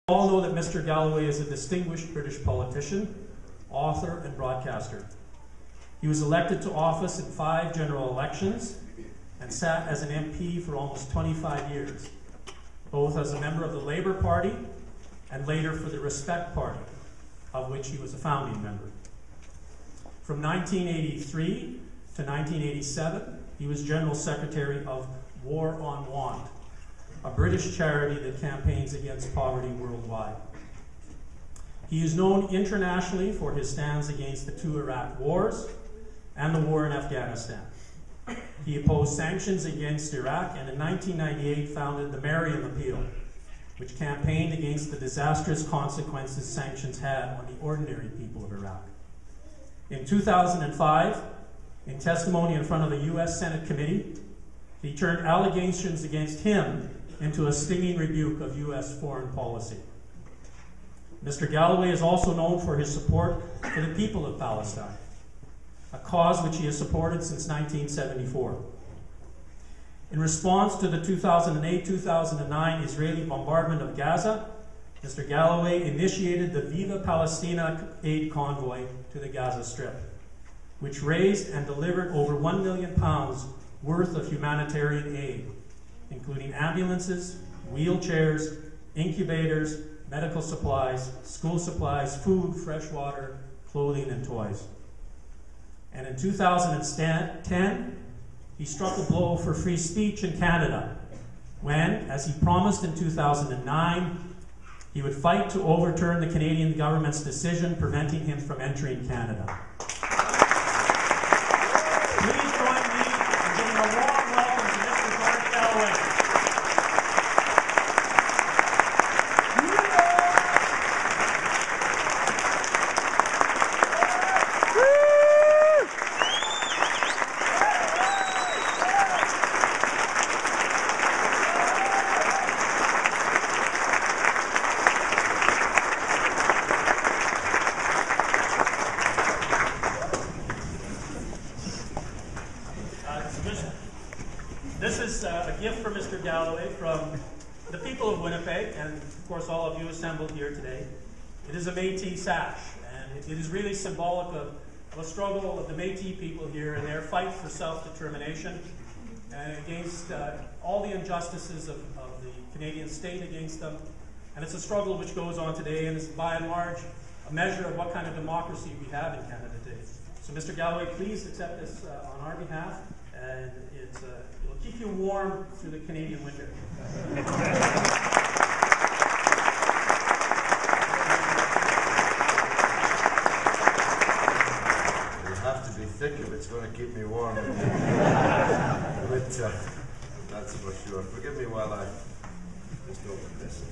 All know that Mr. Galloway is a distinguished British politician, author, and broadcaster. He was elected to office in 5 general elections and sat as an MP for almost 25 years, both as a member of the Labour Party and later for the Respect Party, of which he was a founding member. From 1983 to 1987, he was General Secretary of War on Want, a British charity that campaigns against poverty worldwide. He is known internationally for his stands against the 2 Iraq wars and the war in Afghanistan. He opposed sanctions against Iraq and in 1998 founded the Mariam Appeal, which campaigned against the disastrous consequences sanctions had on the ordinary people of Iraq. In 2005, in testimony in front of the U.S. Senate committee, he turned allegations against him into a stinging rebuke of U.S. foreign policy. Mr. Galloway is also known for his support for the people of Palestine, a cause which he has supported since 1974. In response to the 2008-2009 Israeli bombardment of Gaza, Mr. Galloway initiated the Viva Palestina aid convoy to the Gaza Strip, which raised and delivered over £1 million worth of humanitarian aid, including ambulances, wheelchairs, incubators, medical supplies, school supplies, food, fresh water, clothing, and toys. And in 2010, he struck a blow for free speech in Canada when, as he promised in 2009, he would fight to overturn the Canadian government's decision preventing him from entering Canada. Please join me in giving a warm welcome to Mr. Galloway. This is a gift for Mr. Galloway from the people of Winnipeg, and of course all of you assembled here today. It is a Métis sash, and it is really symbolic of a struggle of the Métis people here and their fight for self-determination and against all the injustices of the Canadian state against them. And it's a struggle which goes on today and is by and large a measure of what kind of democracy we have in Canada today. So Mr. Galloway, please accept this on our behalf, and it'll keep you warm through the Canadian winter. It'll have to be thick if it's going to keep me warm. But that's for sure. Forgive me while I just open this.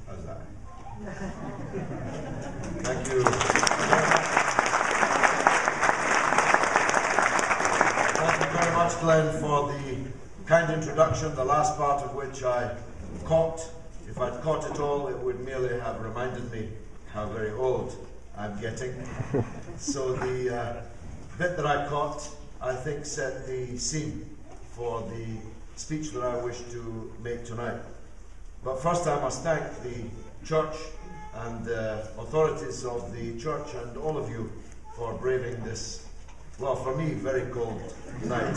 How's that? Thank you. Thank you very much, Glenn, for the kind introduction, the last part of which I caught. If I'd caught it all, it would merely have reminded me how very old I'm getting. So the bit that I caught, I think, set the scene for the speech that I wish to make tonight. But first I must thank the church and the authorities of the church and all of you for braving this, well, for me, very cold night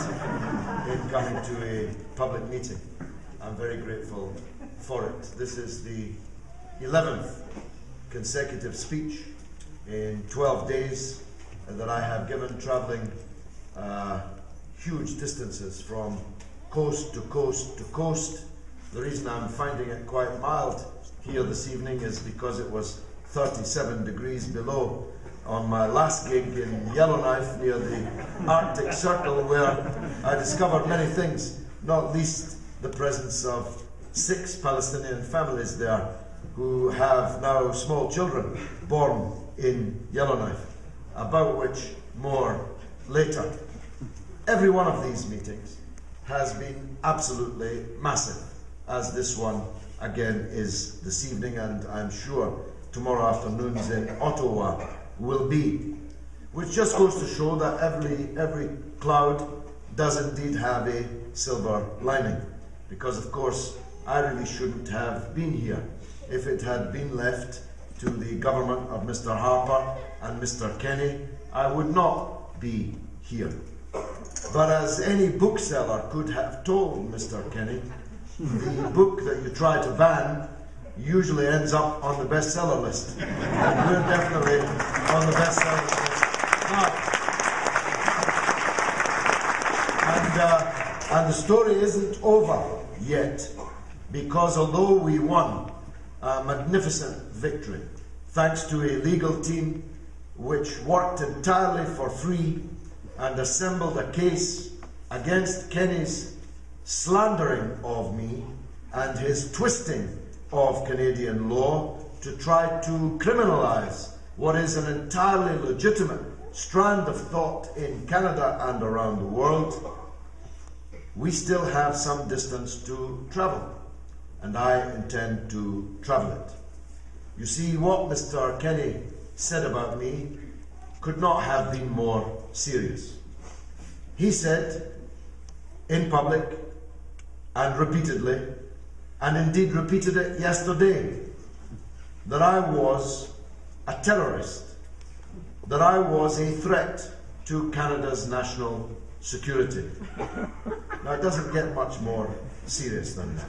in coming to a public meeting. I'm very grateful for it. This is the 11th consecutive speech in 12 days that I have given, traveling huge distances from coast to coast to coast. The reason I'm finding it quite mild here this evening is because it was 37 degrees below on my last gig in Yellowknife near the Arctic Circle, where I discovered many things, not least the presence of 6 Palestinian families there who have now small children born in Yellowknife, about which more later. Every one of these meetings has been absolutely massive, as this one again is this evening, and I'm sure tomorrow afternoon's in Ottawa will be, which just goes to show that every cloud does indeed have a silver lining, because of course I really shouldn't have been here if it had been left to the government of Mr. Harper and Mr. Kenny. I would not be here. But as any bookseller could have told Mr. Kenny, the book that you try to ban usually ends up on the bestseller list. And we're definitely on the bestseller list now. And the story isn't over yet, because although we won a magnificent victory, thanks to a legal team which worked entirely for free and assembled a case against Kenny's slandering of me and his twisting of Canadian law to try to criminalise what is an entirely legitimate strand of thought in Canada and around the world, we still have some distance to travel, and I intend to travel it. You see, what Mr. Kenny said about me could not have been more serious. He said, in public and repeatedly, and indeed repeated it yesterday, that I was a terrorist, that I was a threat to Canada's national security. Now, it doesn't get much more serious than that.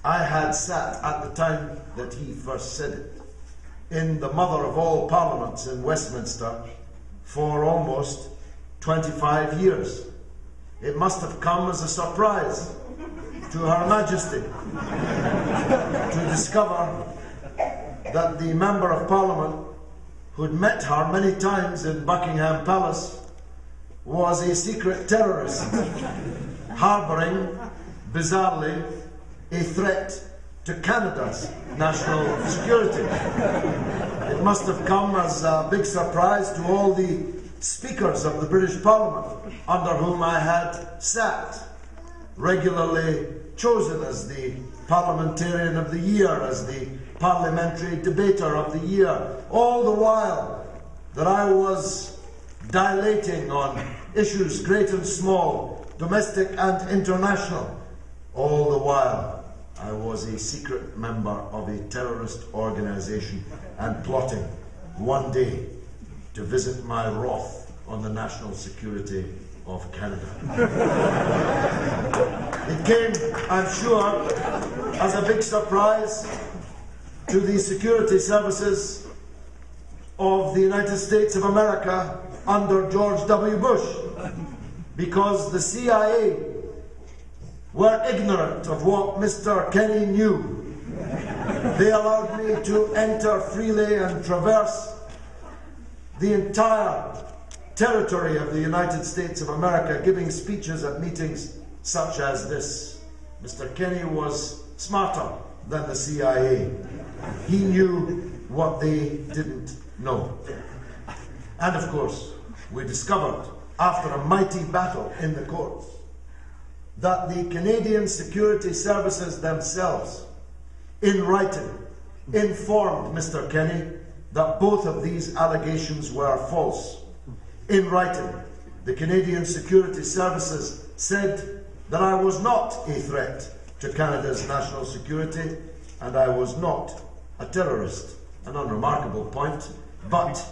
I had sat at the time that he first said it in the mother of all parliaments in Westminster for almost 25 years. It must have come as a surprise to Her Majesty to discover that the Member of Parliament, who'd met her many times in Buckingham Palace, was a secret terrorist, harbouring, bizarrely, a threat to Canada's national security. It must have come as a big surprise to all the speakers of the British Parliament under whom I had sat, regularly chosen as the Parliamentarian of the Year, as the Parliamentary Debater of the Year, all the while that I was dilating on issues great and small, domestic and international. All the while I was a secret member of a terrorist organisation and plotting one day to visit my wrath on the national security of Canada. It came, I'm sure, as a big surprise to the security services of the United States of America under George W. Bush, because the CIA were ignorant of what Mr. Kenny knew. They allowed me to enter freely and traverse the entire territory of the United States of America, giving speeches at meetings such as this. Mr. Kenny was smarter than the CIA. He knew what they didn't know. And of course, we discovered, after a mighty battle in the courts, that the Canadian security services themselves, in writing, informed Mr. Kenny that both of these allegations were false. In writing, the Canadian security services said that I was not a threat to Canada's national security and I was not a terrorist. An unremarkable point, but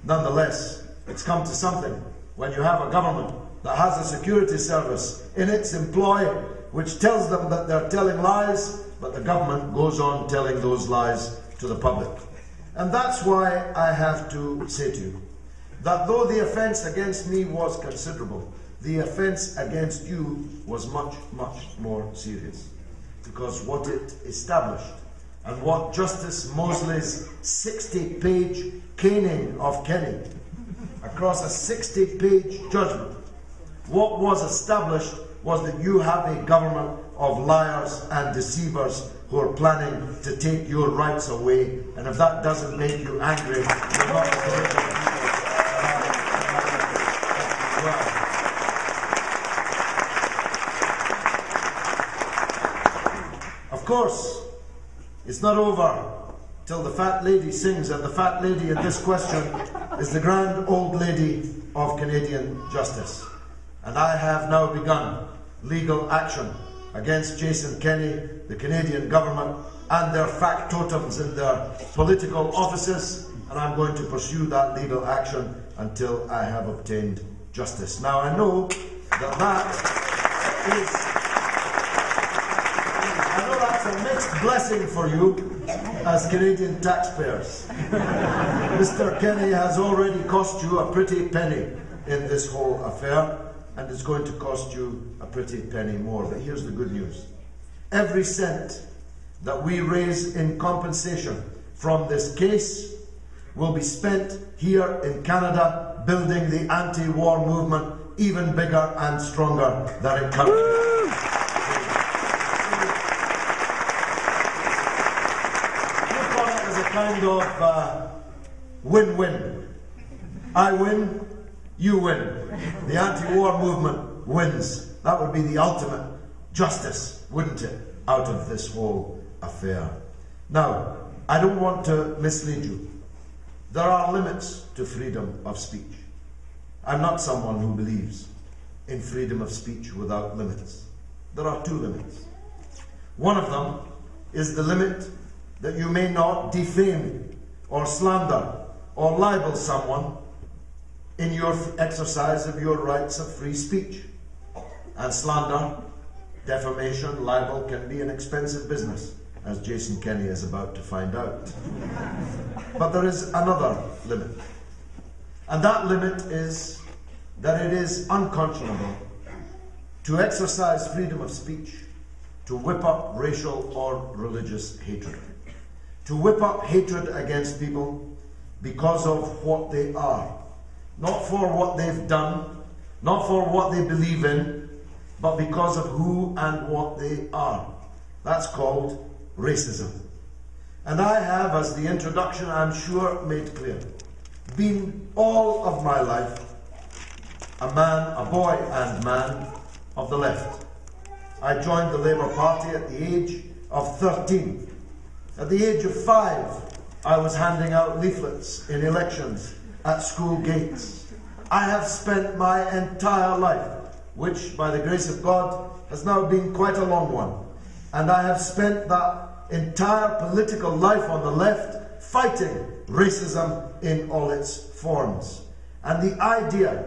nonetheless, it's come to something when you have a government that has a security service in its employ which tells them that they're telling lies, but the government goes on telling those lies to the public. And that's why I have to say to you that though the offence against me was considerable, the offence against you was much, much more serious. Because what it established, and what Justice Mosley's 60-page caning of Kenny, across a 60-page judgment, what was established was that you have a government of liars and deceivers who are planning to take your rights away, and if that doesn't make you angry, you're not a political people. Of course, it's not over till the fat lady sings, and the fat lady in this question is the grand old lady of Canadian justice. And I have now begun legal action against Jason Kenney, the Canadian government, and their factotums in their political offices, and I'm going to pursue that legal action until I have obtained justice. Now, I know that's a mixed blessing for you as Canadian taxpayers. Mr. Kenney has already cost you a pretty penny in this whole affair, and it's going to cost you a pretty penny more. But here's the good news. Every cent that we raise in compensation from this case will be spent here in Canada building the anti-war movement even bigger and stronger than it currently is. Look on it as a kind of win-win. I win, you win. The anti-war movement wins. That would be the ultimate justice, wouldn't it, out of this whole affair. Now, I don't want to mislead you. There are limits to freedom of speech. I'm not someone who believes in freedom of speech without limits. There are two limits. One of them is the limit that you may not defame or slander or libel someone in your exercise of your rights of free speech. And slander, defamation, libel can be an expensive business, as Jason Kenney is about to find out. But there is another limit. And that limit is that it is unconscionable to exercise freedom of speech, to whip up racial or religious hatred. To whip up hatred against people because of what they are. Not for what they've done, not for what they believe in, but because of who and what they are. That's called racism. And I have, as the introduction I'm sure made clear, been all of my life a boy and man of the left. I joined the Labour Party at the age of 13. At the age of 5, I was handing out leaflets in elections at school gates. I have spent my entire life, which by the grace of God has now been quite a long one, and I have spent that entire political life on the left fighting racism in all its forms. And the idea,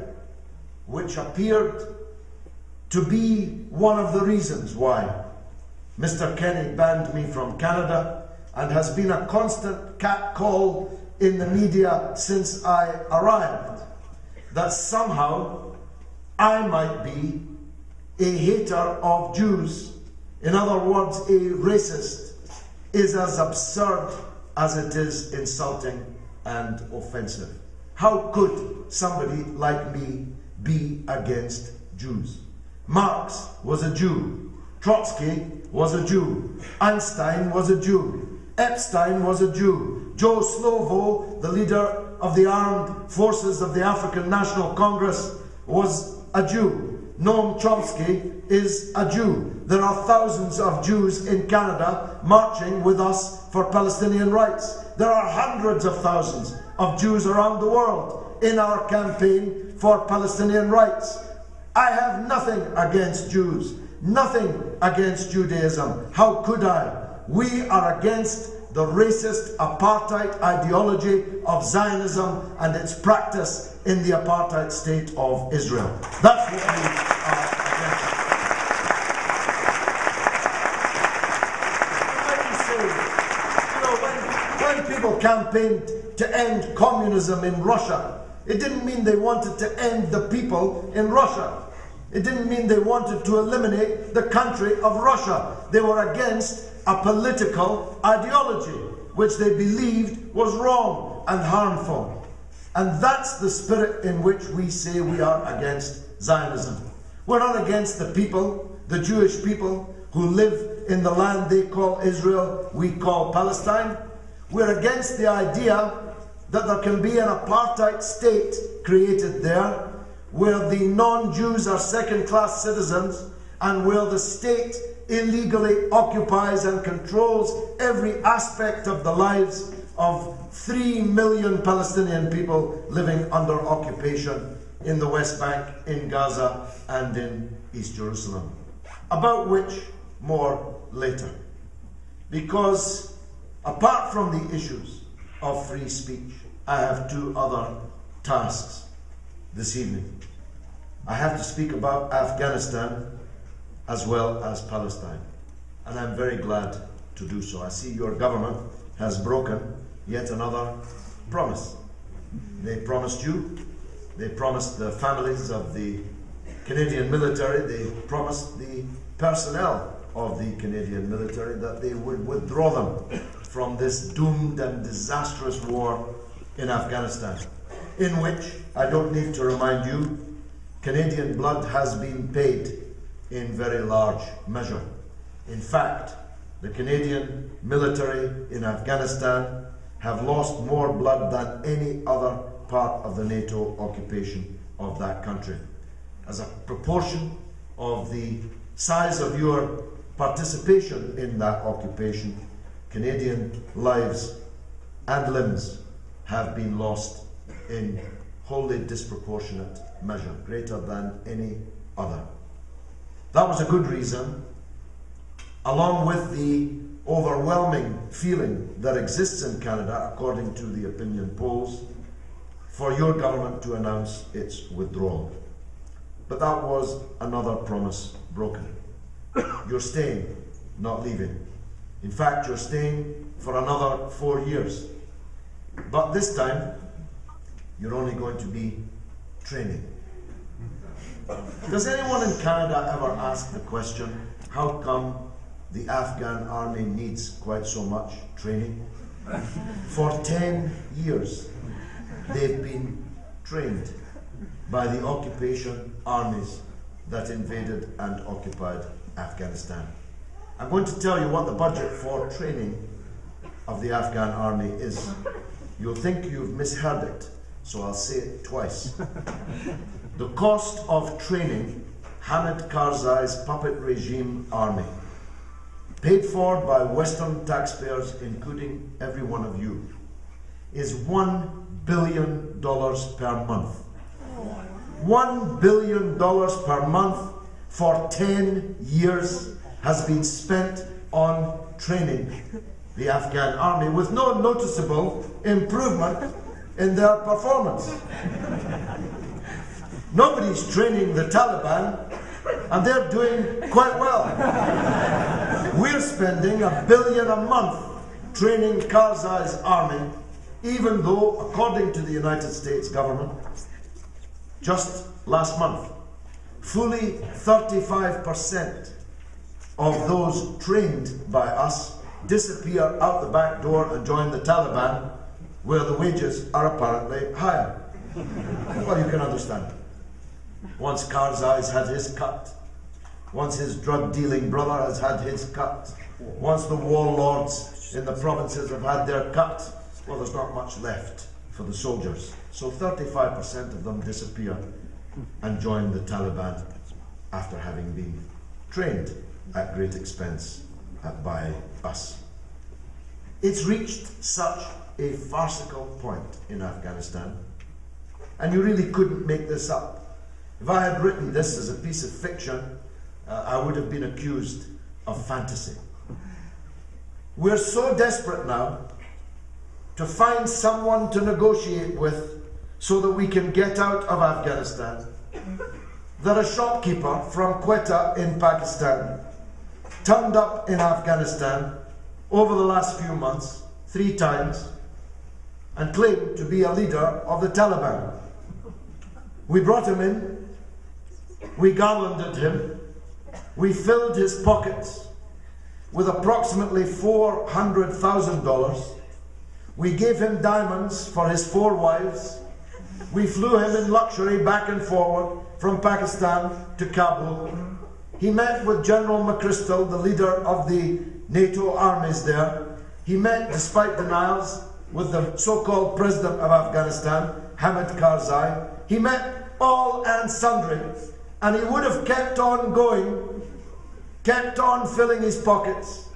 which appeared to be one of the reasons why Mr. Kenney banned me from Canada and has been a constant catcall in the media since I arrived, that somehow I might be a hater of Jews, in other words, a racist, is as absurd as it is insulting and offensive. How could somebody like me be against Jews? Marx was a Jew. Trotsky was a Jew. Einstein was a Jew. Epstein was a Jew. Joe Slovo, the leader of the armed forces of the African National Congress, was a Jew. Noam Chomsky is a Jew. There are thousands of Jews in Canada marching with us for Palestinian rights. There are hundreds of thousands of Jews around the world in our campaign for Palestinian rights. I have nothing against Jews, nothing against Judaism. How could I? We are against the racist apartheid ideology of Zionism and its practice in the apartheid state of Israel. That's what we are against. When people campaigned to end communism in Russia, it didn't mean they wanted to end the people in Russia. It didn't mean they wanted to eliminate the country of Russia. They were against a political ideology which they believed was wrong and harmful. And that's the spirit in which we say we are against Zionism. We're not against the people, the Jewish people who live in the land they call Israel, we call Palestine. We're against the idea that there can be an apartheid state created there where the non-Jews are second-class citizens and where the state illegally occupies and controls every aspect of the lives of 3 million Palestinian people living under occupation in the West Bank, in Gaza, and in East Jerusalem, about which more later. Because apart from the issues of free speech, I have two other tasks this evening. I have to speak about Afghanistan as well as Palestine, and I'm very glad to do so. I see your government has broken yet another promise. They promised you, they promised the families of the Canadian military, they promised the personnel of the Canadian military that they would withdraw them from this doomed and disastrous war in Afghanistan, in which, I don't need to remind you, Canadian blood has been paid in very large measure. In fact, the Canadian military in Afghanistan have lost more blood than any other part of the NATO occupation of that country. As a proportion of the size of your participation in that occupation, Canadian lives and limbs have been lost in wholly disproportionate measure, greater than any other. That was a good reason, along with the overwhelming feeling that exists in Canada, according to the opinion polls, for your government to announce its withdrawal. But that was another promise broken. You're staying, not leaving. In fact, you're staying for another 4 years. But this time, you're only going to be training. Does anyone in Canada ever ask the question, how come the Afghan army needs quite so much training? For 10 years, they've been trained by the occupation armies that invaded and occupied Afghanistan. I'm going to tell you what the budget for training of the Afghan army is. You'll think you've misheard it, so I'll say it twice. The cost of training Hamid Karzai's puppet regime army, paid for by Western taxpayers, including every one of you, is $1 billion per month. $1 billion per month for 10 years has been spent on training the Afghan army with no noticeable improvement in their performance. Nobody's training the Taliban, and they're doing quite well. We're spending $1 billion a month training Karzai's army, even though, according to the United States government, just last month, fully 35% of those trained by us disappear out the back door and join the Taliban, where the wages are apparently higher. Well, you can understand. Once Karzai's had his cut, once his drug-dealing brother has had his cut, once the warlords in the provinces have had their cut, well, there's not much left for the soldiers. So 35% of them disappear and join the Taliban after having been trained at great expense by us. It's reached such a farcical point in Afghanistan, and you really couldn't make this up. If I had written this as a piece of fiction, I would have been accused of fantasy. We're so desperate now to find someone to negotiate with so that we can get out of Afghanistan that a shopkeeper from Quetta in Pakistan turned up in Afghanistan over the last few months 3 times and claimed to be a leader of the Taliban. We brought him in, we garlanded him, we filled his pockets with approximately $400,000. We gave him diamonds for his 4 wives. We flew him in luxury back and forward from Pakistan to Kabul. He met with General McChrystal, the leader of the NATO armies there. He met, despite denials, with the so-called president of Afghanistan, Hamid Karzai. He met all and sundry, and he would have kept on going, kept on filling his pockets,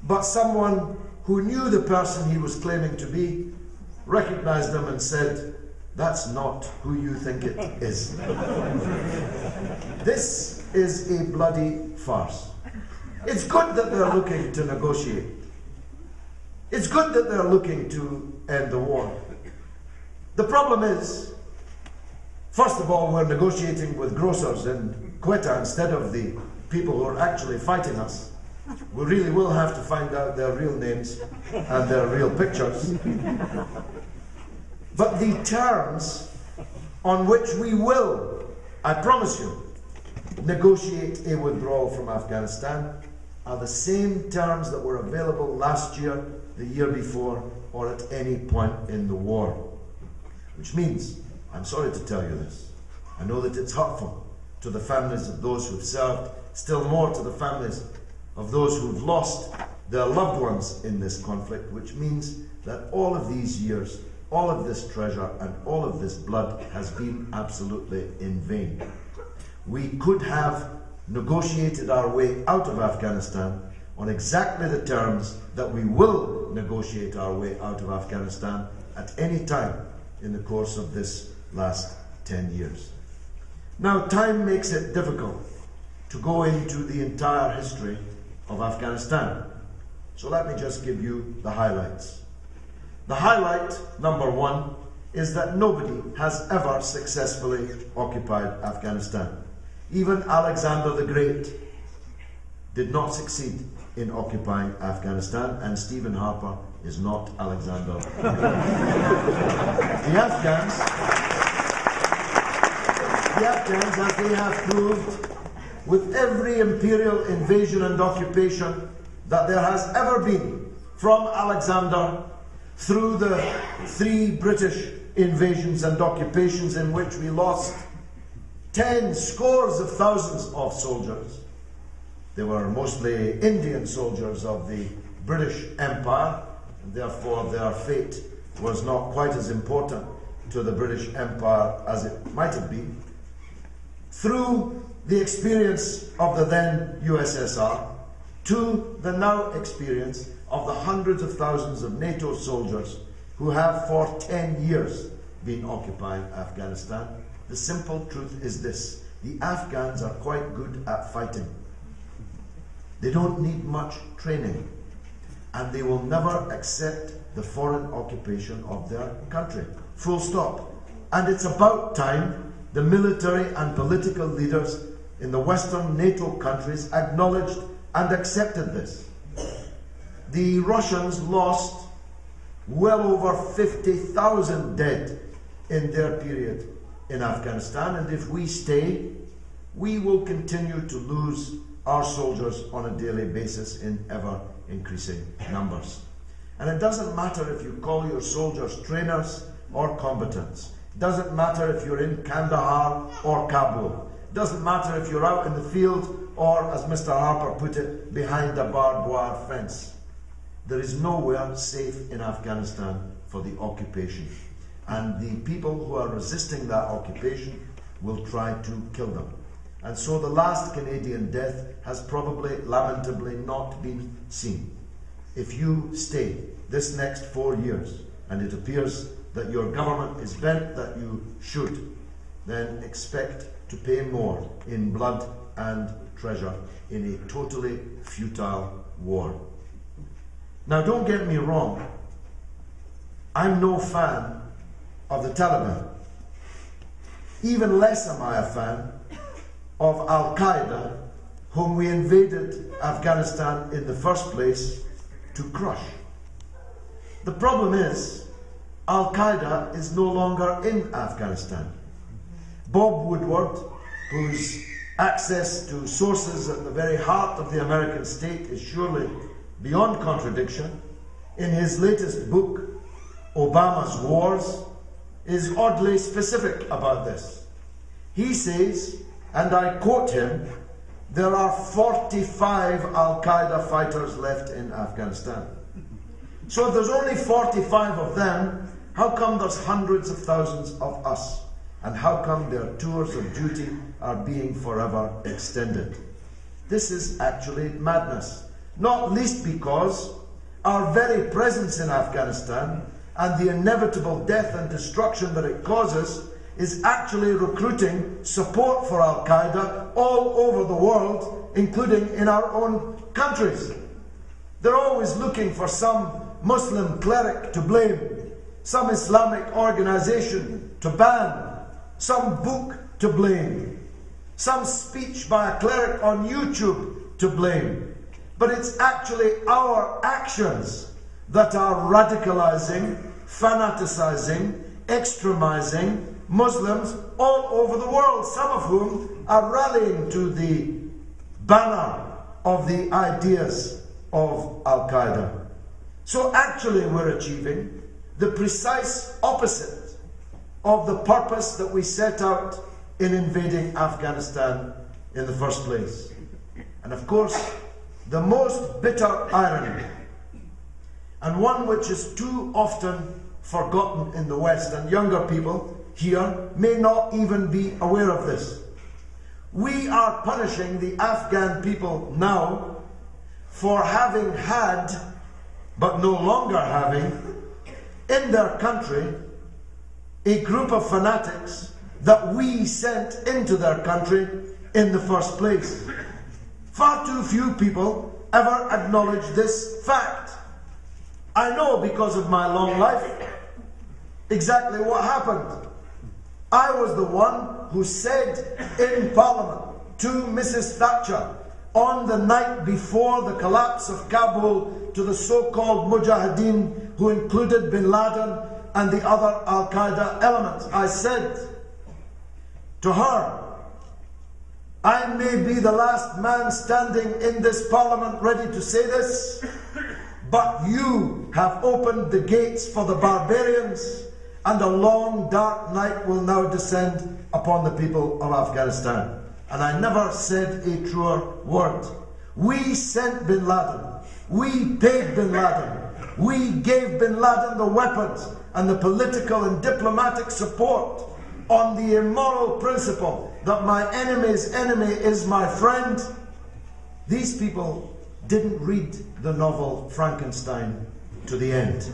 but someone who knew the person he was claiming to be recognized him and said, That's not who you think it is. This is a bloody farce. It's good that they're looking to negotiate. It's good that they're looking to end the war. The problem is, first of all, we're negotiating with grocers in Quetta instead of the people who are actually fighting us. We really will have to find out their real names and their real pictures. But the terms on which we will, I promise you, negotiate a withdrawal from Afghanistan are the same terms that were available last year, the year before, or at any point in the war. Which means, I'm sorry to tell you this, I know that it's hurtful to the families of those who've served, still more to the families of those who've lost their loved ones in this conflict, which means that all of these years, all of this treasure, and all of this blood has been absolutely in vain. We could have negotiated our way out of Afghanistan on exactly the terms that we will negotiate our way out of Afghanistan at any time in the course of this last 10 years. Now, time makes it difficult to go into the entire history of Afghanistan. So let me just give you the highlights. The highlight, number one, is that nobody has ever successfully occupied Afghanistan. Even Alexander the Great did not succeed in occupying Afghanistan, and Stephen Harper is not Alexander the Afghans, as they have proved with every imperial invasion and occupation that there has ever been, from Alexander through the 3 British invasions and occupations in which we lost 10 scores of thousands of soldiers. They were mostly Indian soldiers of the British Empire, and therefore their fate was not quite as important to the British Empire as it might have been. Through the experience of the then USSR, to the now experience of the hundreds of thousands of NATO soldiers who have for 10 years been occupying Afghanistan, the simple truth is this: the Afghans are quite good at fighting. They don't need much training, and they will never accept the foreign occupation of their country. Full stop. And it's about time the military and political leaders in the Western NATO countries acknowledged and accepted this. The Russians lost well over 50,000 dead in their period in Afghanistan, and if we stay, we will continue to lose our soldiers on a daily basis in ever-increasing numbers. And it doesn't matter if you call your soldiers trainers or combatants. It doesn't matter if you're in Kandahar or Kabul. It doesn't matter if you're out in the field or, as Mr. Harper put it, behind a barbed wire fence. There is nowhere safe in Afghanistan for the occupation. And the people who are resisting that occupation will try to kill them. And so the last Canadian death has probably, lamentably, not been seen. If you stay this next 4 years, and it appears that your government is bent that you should, then expect to pay more in blood and treasure in a totally futile war. Now, don't get me wrong. I'm no fan of the Taliban. Even less am I a fan of Al-Qaeda, whom we invaded Afghanistan in the first place to crush. The problem is, Al-Qaeda is no longer in Afghanistan. Bob Woodward, whose access to sources at the very heart of the American state is surely beyond contradiction, in his latest book, Obama's Wars, is oddly specific about this. He says, and I quote him, "There are 45 Al-Qaeda fighters left in Afghanistan." So if there's only 45 of them, how come there's hundreds of thousands of us? And how come their tours of duty are being forever extended? This is actually madness. Not least because our very presence in Afghanistan and the inevitable death and destruction that it causes is actually recruiting support for Al-Qaeda all over the world, including in our own countries. They're always looking for some Muslim cleric to blame, some Islamic organization to ban, some book to blame, some speech by a cleric on YouTube to blame. But it's actually our actions that are radicalizing, fanaticizing, extremizing Muslims all over the world, some of whom are rallying to the banner of the ideas of Al-Qaeda. So actually we're achieving the precise opposite of the purpose that we set out in invading Afghanistan in the first place. And of course, the most bitter irony, and one which is too often forgotten in the West, and younger people here may not even be aware of this. We are punishing the Afghan people now for having had, but no longer having, in their country, a group of fanatics that we sent into their country in the first place. Far too few people ever acknowledge this fact. I know, because of my long life, exactly what happened. I was the one who said in Parliament to Mrs. Thatcher on the night before the collapse of Kabul to the so-called Mujahideen, who included bin Laden and the other Al-Qaeda elements, I said to her, I may be the last man standing in this Parliament ready to say this, but you have opened the gates for the barbarians, and a long dark night will now descend upon the people of Afghanistan. And I never said a truer word. We sent bin Laden. We paid bin Laden. We gave bin Laden the weapons and the political and diplomatic support on the immoral principle that my enemy's enemy is my friend. These people didn't read the novel Frankenstein to the end.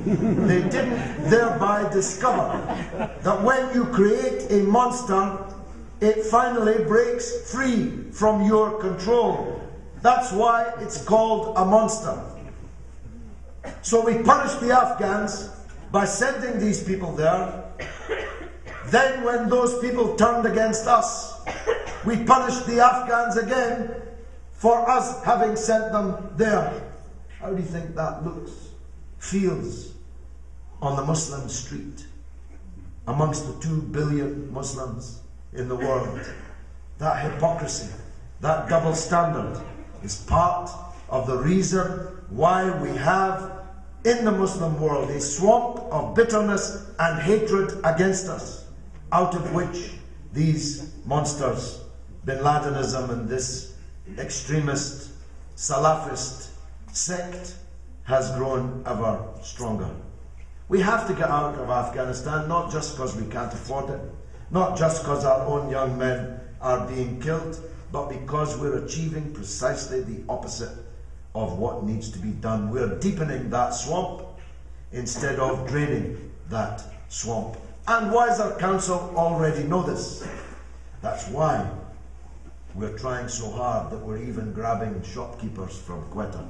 They didn't thereby discover that when you create a monster, it finally breaks free from your control. That's why it's called a monster. So we punished the Afghans by sending these people there. Then when those people turned against us, we punished the Afghans again for us having sent them there. How do you think that looks, feels on the Muslim street amongst the 2 billion Muslims in the world? That hypocrisy, that double standard is part of the reason why we have in the Muslim world a swamp of bitterness and hatred against us, out of which these monsters, bin Ladenism and this extremist Salafist sect has grown ever stronger. We have to get out of Afghanistan, not just because we can't afford it, not just because our own young men are being killed, but because we're achieving precisely the opposite of what needs to be done. We're deepening that swamp instead of draining that swamp. And wiser counsel already know this. That's why we're trying so hard that we're even grabbing shopkeepers from Quetta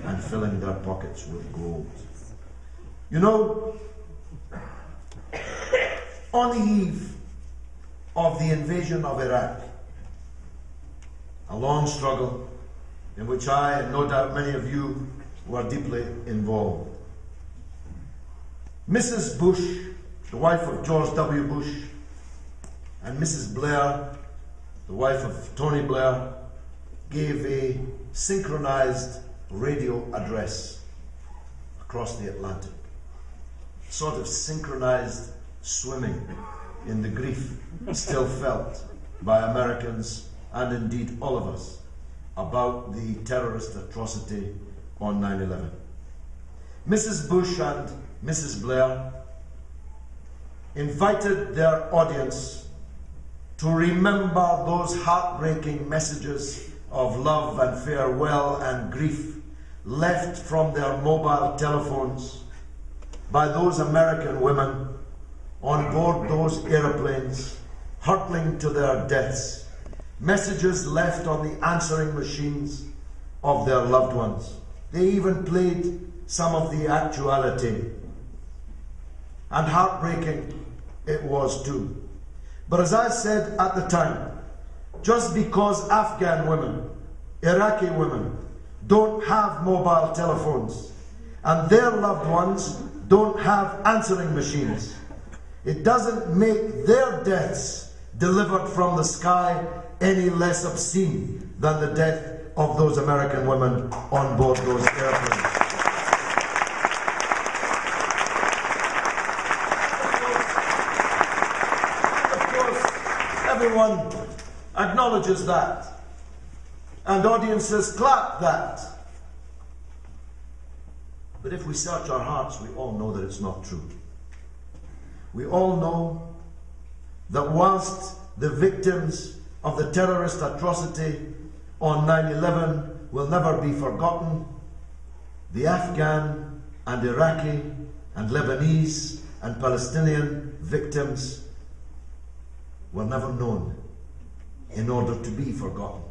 and filling their pockets with gold. You know, on the eve of the invasion of Iraq, a long struggle in which I, and no doubt many of you, were deeply involved, Mrs. Bush, the wife of George W. Bush, and Mrs. Blair, the wife of Tony Blair, gave a synchronized radio address across the Atlantic. Sort of synchronized swimming in the grief still felt by Americans and indeed all of us about the terrorist atrocity on 9/11. Mrs. Bush and Mrs. Blair invited their audience to remember those heartbreaking messages of love and farewell and grief left from their mobile telephones by those American women on board those aeroplanes, hurtling to their deaths, messages left on the answering machines of their loved ones. They even played some of the actuality. And heartbreaking it was too. But as I said at the time, just because Afghan women, Iraqi women, don't have mobile telephones and their loved ones don't have answering machines, it doesn't make their deaths delivered from the sky any less obscene than the death of those American women on board those airplanes. Of course, everyone acknowledges that, and audiences clap that. But if we search our hearts, we all know that it's not true. We all know that whilst the victims of the terrorist atrocity on 9/11 will never be forgotten, the Afghan and Iraqi and Lebanese and Palestinian victims were never known in order to be forgotten,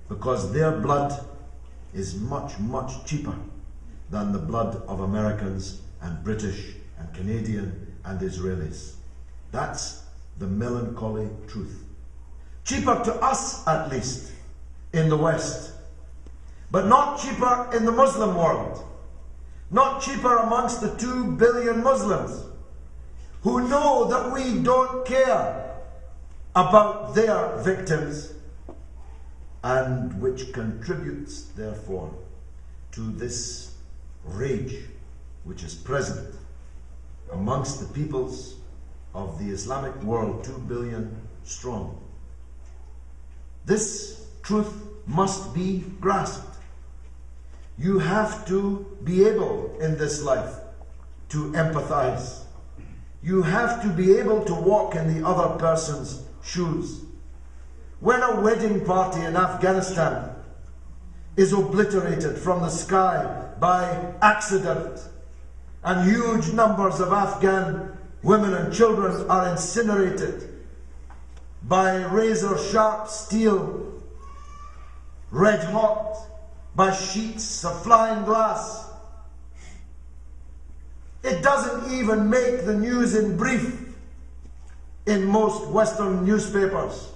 because their blood is much, much cheaper than the blood of Americans and British and Canadian and Israelis. That's the melancholy truth. Cheaper to us, at least, in the West, but not cheaper in the Muslim world, not cheaper amongst the 2 billion Muslims who know that we don't care about their victims, and which contributes, therefore, to this rage which is present amongst the peoples of the Islamic world, 2 billion strong. This truth must be grasped. You have to be able in this life to empathize. You have to be able to walk in the other person's shoes. When a wedding party in Afghanistan is obliterated from the sky by accident, and huge numbers of Afghan women and children are incinerated by razor-sharp steel, red hot, by sheets of flying glass, it doesn't even make the news in brief in most Western newspapers.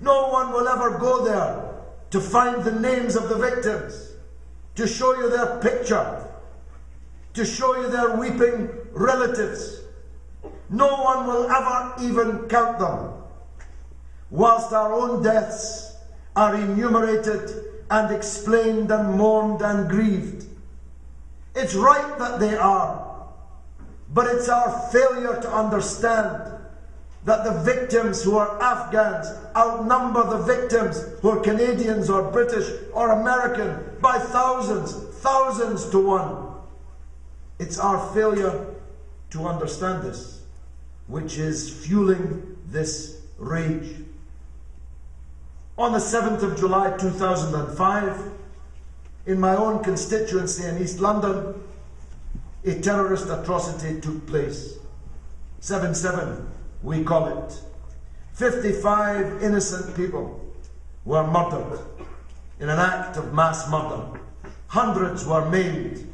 No one will ever go there to find the names of the victims, to show you their picture, to show you their weeping relatives. No one will ever even count them, whilst our own deaths are enumerated and explained and mourned and grieved. It's right that they are, but it's our failure to understand that the victims who are Afghans outnumber the victims who are Canadians or British or American by thousands, thousands to one. It's our failure to understand this which is fueling this rage. On the 7th of July 2005, in my own constituency in East London, a terrorist atrocity took place. 7/7, we call it. 55 innocent people were murdered in an act of mass murder. Hundreds were maimed,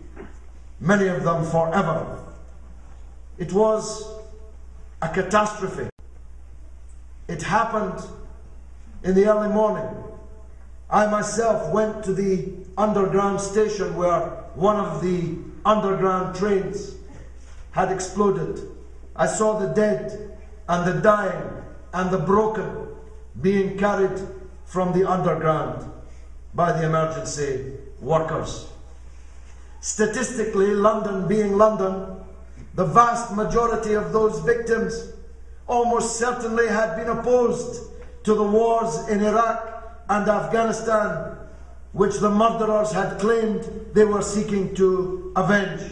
many of them forever. It was a catastrophe. It happened in the early morning. I myself went to the underground station where one of the underground trains had exploded. I saw the dead and the dying and the broken being carried from the underground by the emergency workers. Statistically, London being London, the vast majority of those victims almost certainly had been opposed to the wars in Iraq and Afghanistan, which the murderers had claimed they were seeking to avenge.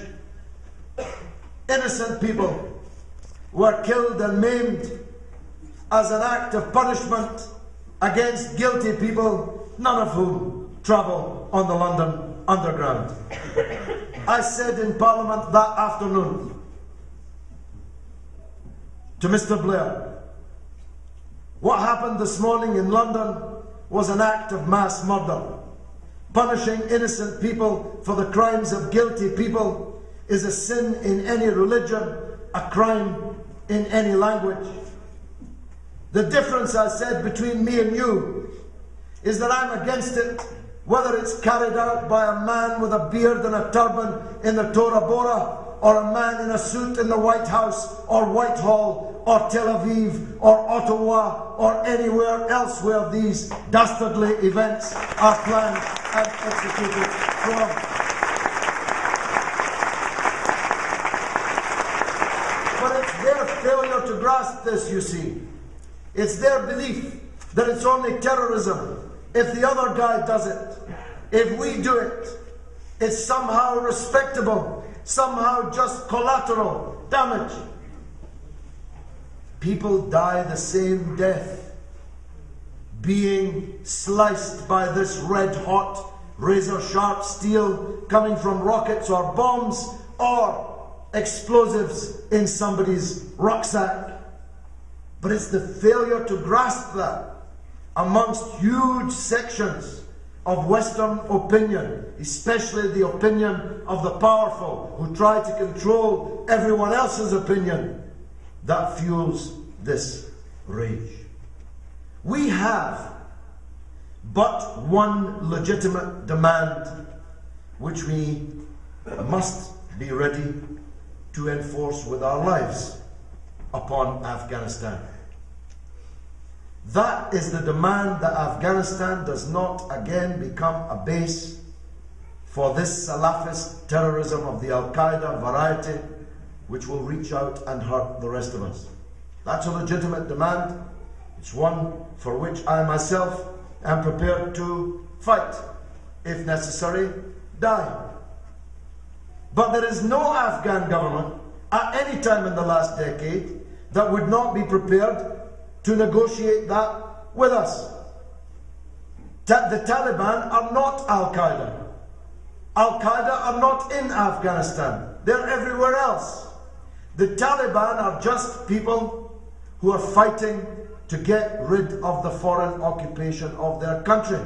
Innocent people were killed and maimed as an act of punishment against guilty people, none of whom travel on the London Underground. I said in Parliament that afternoon to Mr. Blair, what happened this morning in London was an act of mass murder. Punishing innocent people for the crimes of guilty people is a sin in any religion, a crime in any language. The difference, I said, between me and you is that I'm against it, whether it's carried out by a man with a beard and a turban in the Tora Bora, or a man in a suit in the White House, or Whitehall, or Tel Aviv, or Ottawa, or anywhere else where these dastardly events are planned and executed from. But it's their failure to grasp this, you see. It's their belief that it's only terrorism if the other guy does it. If we do it, it's somehow respectable, somehow just collateral damage. People die the same death, being sliced by this red-hot, razor-sharp steel coming from rockets or bombs or explosives in somebody's rucksack. But it's the failure to grasp that amongst huge sections of Western opinion, especially the opinion of the powerful who try to control everyone else's opinion, that fuels this rage. We have but one legitimate demand which we must be ready to enforce with our lives upon Afghanistan. That is the demand that Afghanistan does not again become a base for this Salafist terrorism of the Al-Qaeda variety, which will reach out and hurt the rest of us. That's a legitimate demand. It's one for which I myself am prepared to fight, if necessary, die. But there is no Afghan government at any time in the last decade that would not be prepared to negotiate that with us. The Taliban are not Al-Qaeda. Al-Qaeda are not in Afghanistan. They're everywhere else. The Taliban are just people who are fighting to get rid of the foreign occupation of their country.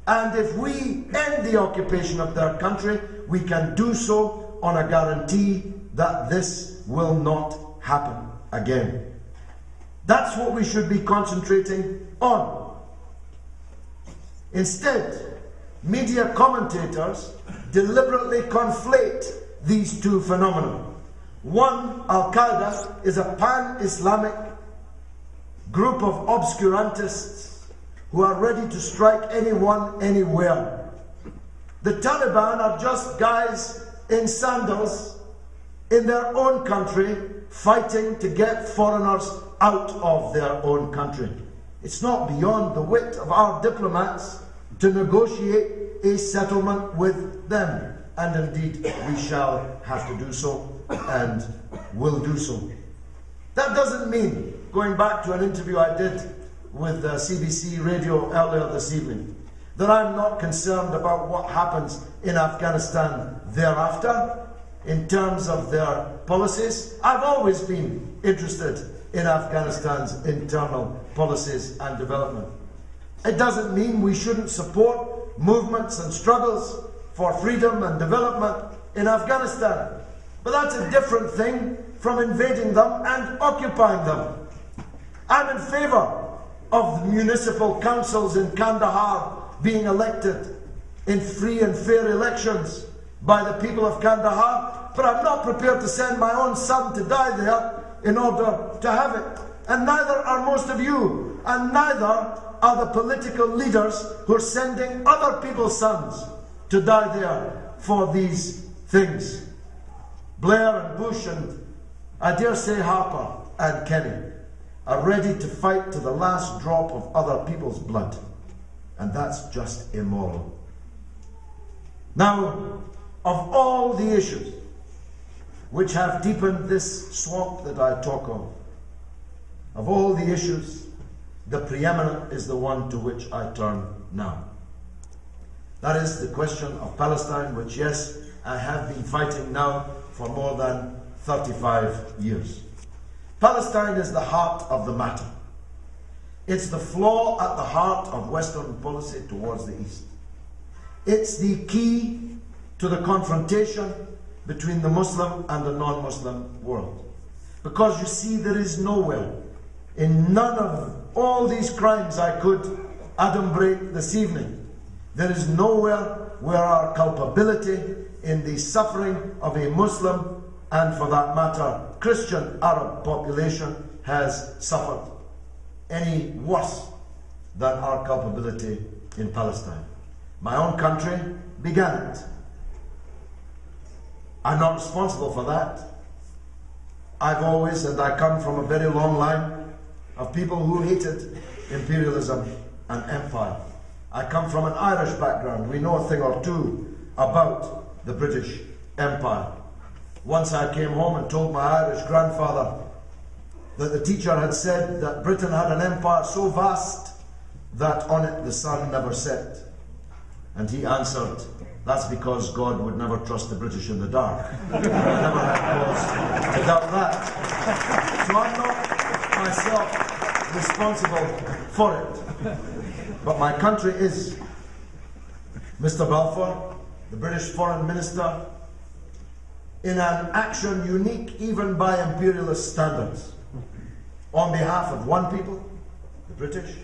And if we end the occupation of their country, we can do so on a guarantee that this will not happen again. That's what we should be concentrating on. Instead, media commentators deliberately conflate these two phenomena. One, Al-Qaeda, is a pan-Islamic group of obscurantists who are ready to strike anyone, anywhere. The Taliban are just guys in sandals in their own country fighting to get foreigners out of their own country. It's not beyond the wit of our diplomats to negotiate a settlement with them. And indeed, we shall have to do so and will do so. That doesn't mean, going back to an interview I did with CBC Radio earlier this evening, that I'm not concerned about what happens in Afghanistan thereafter in terms of their policies. I've always been interested in Afghanistan's internal policies and development. It doesn't mean we shouldn't support movements and struggles for freedom and development in Afghanistan. But that's a different thing from invading them and occupying them. I'm in favour of municipal councils in Kandahar being elected in free and fair elections by the people of Kandahar, but I'm not prepared to send my own son to die there in order to have it. And neither are most of you, and neither are the political leaders who are sending other people's sons to die there for these things. Blair and Bush and, I dare say, Harper and Kenny are ready to fight to the last drop of other people's blood. And that's just immoral. Now, of all the issues which have deepened this swamp that I talk of all the issues, the preeminent is the one to which I turn now. That is the question of Palestine, which, yes, and have been fighting now for more than 35 years. Palestine is the heart of the matter. It's the flaw at the heart of Western policy towards the East. It's the key to the confrontation between the Muslim and the non-Muslim world. Because you see, there is nowhere, in none of all these crimes I could adumbrate this evening, there is nowhere where our culpability in the suffering of a Muslim, and for that matter, Christian Arab population has suffered any worse than our culpability in Palestine. My own country began it. I'm not responsible for that. I've always, and I come from a very long line of people who hated imperialism and empire. I come from an Irish background. We know a thing or two about the British Empire. Once I came home and told my Irish grandfather that the teacher had said that Britain had an empire so vast that on it the sun never set. And he answered, that's because God would never trust the British in the dark. I never had cause to doubt that. So I'm not myself responsible for it. But my country is. Mr. Balfour, the British Foreign Minister, in an action unique even by imperialist standards, on behalf of one people, the British,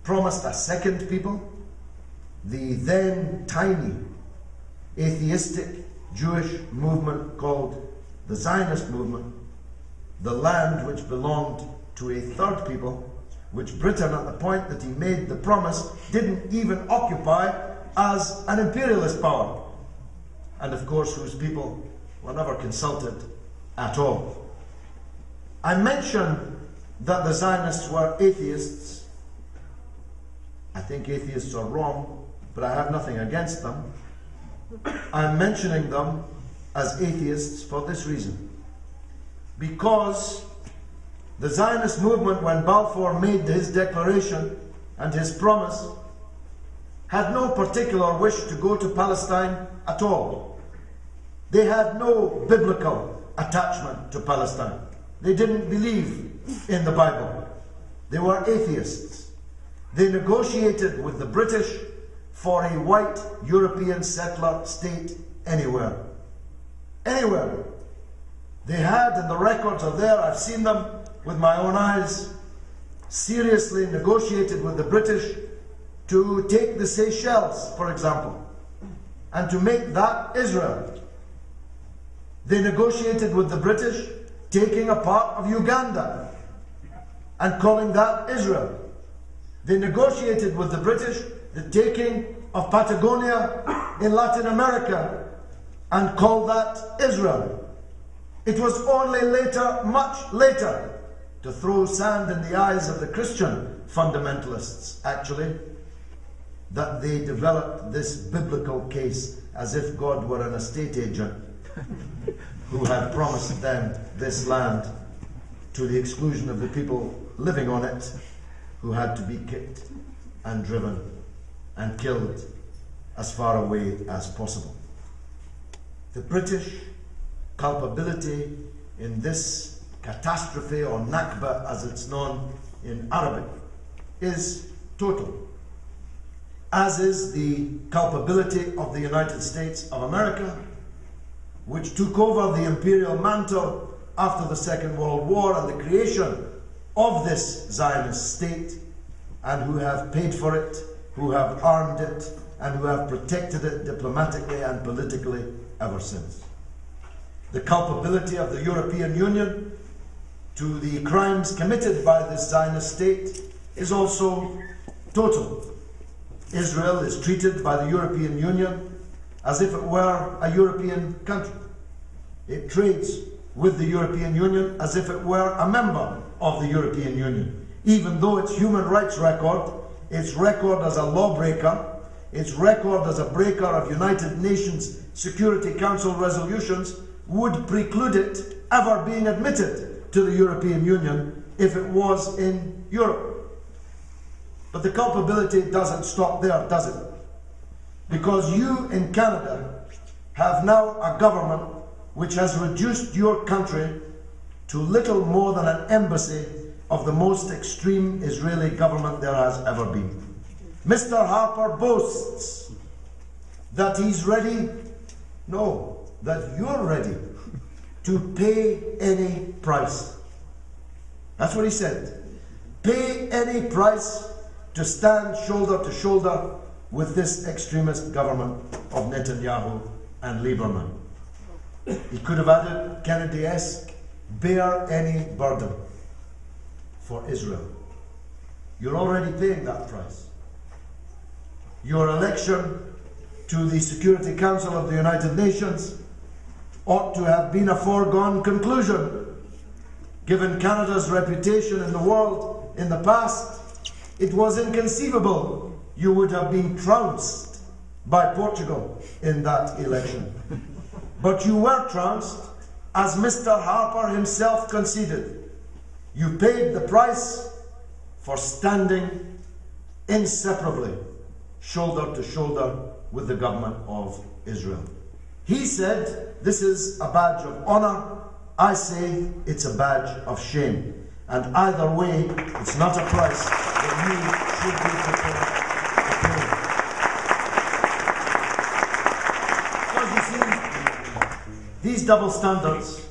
promised a second people, the then tiny atheistic Jewish movement called the Zionist movement, the land which belonged to a third people, which Britain, at the point that he made the promise, didn't even occupy as an imperialist power, and of course whose people were never consulted at all. I mention that the Zionists were atheists. I think atheists are wrong, but I have nothing against them. I'm mentioning them as atheists for this reason. Because the Zionist movement, when Balfour made his declaration and his promise, had no particular wish to go to Palestine at all. They had no biblical attachment to Palestine. They didn't believe in the Bible. They were atheists. They negotiated with the British for a white European settler state anywhere. Anywhere. They had, and the records are there, I've seen them with my own eyes, seriously negotiated with the British to take the Seychelles, for example, and to make that Israel. They negotiated with the British taking a part of Uganda and calling that Israel. They negotiated with the British the taking of Patagonia in Latin America and called that Israel. It was only later, much later, to throw sand in the eyes of the Christian fundamentalists, actually, that they developed this biblical case as if God were an estate agent who had promised them this land to the exclusion of the people living on it, who had to be kicked and driven and killed as far away as possible. The British culpability in this catastrophe, or Nakba as it's known in Arabic, is total. As is the culpability of the United States of America, which took over the imperial mantle after the Second World War and the creation of this Zionist state, and who have paid for it, who have armed it, and who have protected it diplomatically and politically ever since. The culpability of the European Union to the crimes committed by this Zionist state is also total. Israel is treated by the European Union as if it were a European country. It trades with the European Union as if it were a member of the European Union, even though its human rights record, its record as a lawbreaker, its record as a breaker of United Nations Security Council resolutions would preclude it ever being admitted to the European Union if it was in Europe. But the culpability doesn't stop there, does it? Because you in Canada have now a government which has reduced your country to little more than an embassy of the most extreme Israeli government there has ever been. Mr. Harper boasts that he's ready, no, that you're ready to pay any price. That's what he said. Pay any price to stand shoulder to shoulder with this extremist government of Netanyahu and Lieberman. He could have added, Kennedy-esque, bear any burden for Israel. You're already paying that price. Your election to the Security Council of the United Nations ought to have been a foregone conclusion. Given Canada's reputation in the world in the past, it was inconceivable you would have been trounced by Portugal in that election. But you were trounced, as Mr. Harper himself conceded. You paid the price for standing inseparably, shoulder to shoulder with the government of Israel. He said, this is a badge of honor. I say it's a badge of shame. And either way, it's not a price that you should be prepared to pay. Because you see, these double standards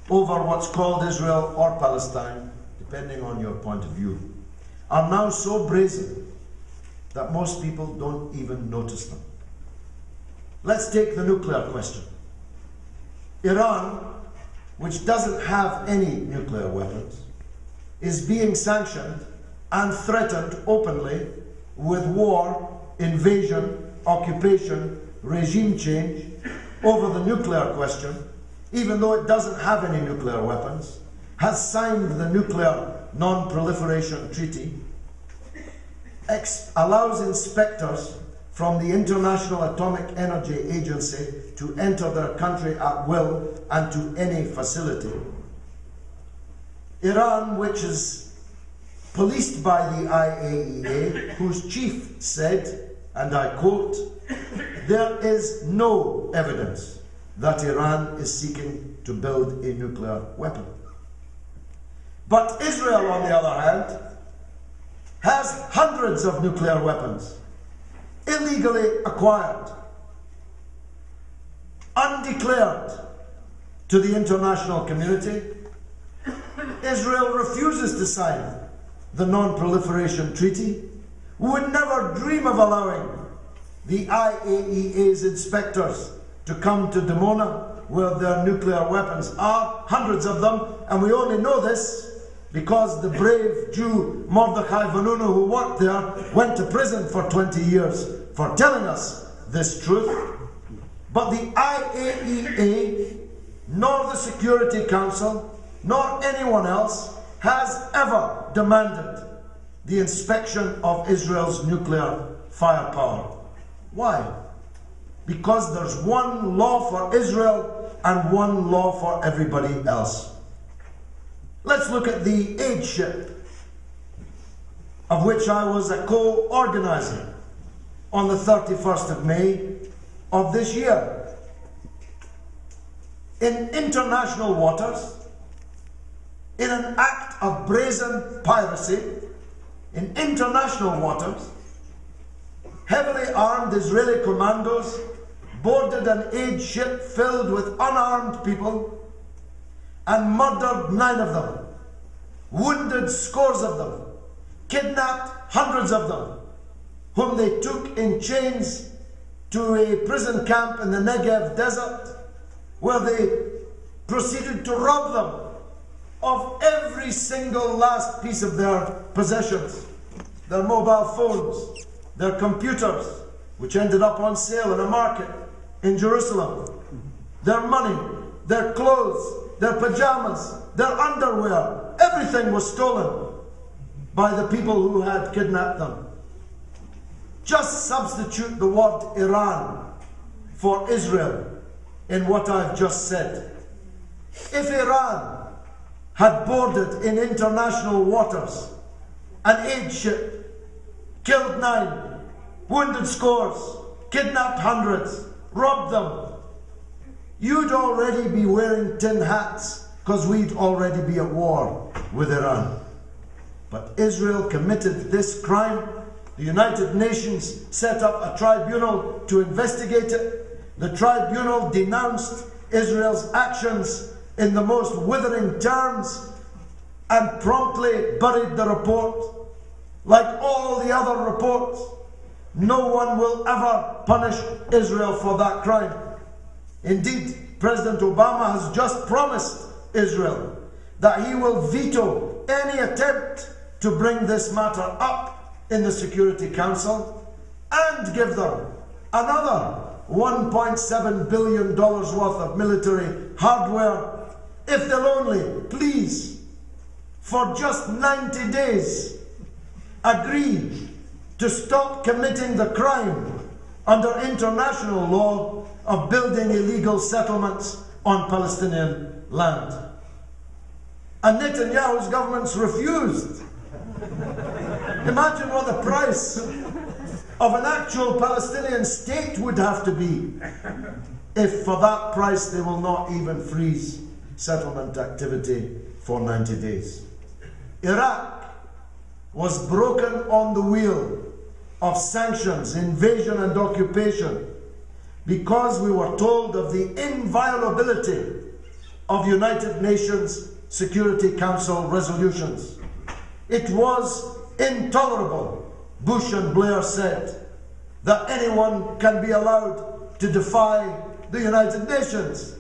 over what's called Israel or Palestine, depending on your point of view, are now so brazen that most people don't even notice them. Let's take the nuclear question. Iran, which doesn't have any nuclear weapons, is being sanctioned and threatened openly with war, invasion, occupation, regime change over the nuclear question, even though it doesn't have any nuclear weapons, has signed the Nuclear Non-Proliferation Treaty, allows inspectors from the International Atomic Energy Agency to enter their country at will and to any facility. Iran, which is policed by the IAEA, whose chief said, and I quote, "There is no evidence that Iran is seeking to build a nuclear weapon." But Israel, on the other hand, has hundreds of nuclear weapons, illegally acquired, undeclared to the international community. Israel refuses to sign the Non-Proliferation Treaty, would never dream of allowing the IAEA's inspectors to come to Dimona, where their nuclear weapons are, hundreds of them, and we only know this because the brave Jew Mordechai Vanunu, who worked there, went to prison for 20 years for telling us this truth. But the IAEA, nor the Security Council, nor anyone else has ever demanded the inspection of Israel's nuclear firepower. Why? Because there's one law for Israel and one law for everybody else. Let's look at the aid ship, of which I was a co-organizer on the 31st of May of this year. In international waters, in an act of brazen piracy, in international waters, heavily armed Israeli commandos boarded an aid ship filled with unarmed people and murdered 9 of them, wounded scores of them, kidnapped hundreds of them, whom they took in chains to a prison camp in the Negev desert, where they proceeded to rob them of every single last piece of their possessions, their mobile phones, their computers, which ended up on sale in a market in Jerusalem, their money, their clothes, their pajamas, their underwear, everything was stolen by the people who had kidnapped them. Just substitute the word Iran for Israel in what I've just said. If Iran had boarded in international waters an aid ship, killed 9, wounded scores, kidnapped hundreds, robbed them, you'd already be wearing tin hats because we'd already be at war with Iran. But Israel committed this crime. The United Nations set up a tribunal to investigate it. The tribunal denounced Israel's actions in the most withering terms and promptly buried the report. Like all the other reports, no one will ever punish Israel for that crime. Indeed, President Obama has just promised Israel that he will veto any attempt to bring this matter up in the Security Council and give them another $1.7 billion worth of military hardware if they'll only, please, for just 90 days, agree to stop committing the crime under international law of building illegal settlements on Palestinian land. And Netanyahu's government's refused. Imagine what the price of an actual Palestinian state would have to be if for that price they will not even freeze settlement activity for 90 days. Iraq was broken on the wheel of sanctions, invasion and occupation because we were told of the inviolability of United Nations Security Council resolutions. It was intolerable, Bush and Blair said, that anyone can be allowed to defy the United Nations.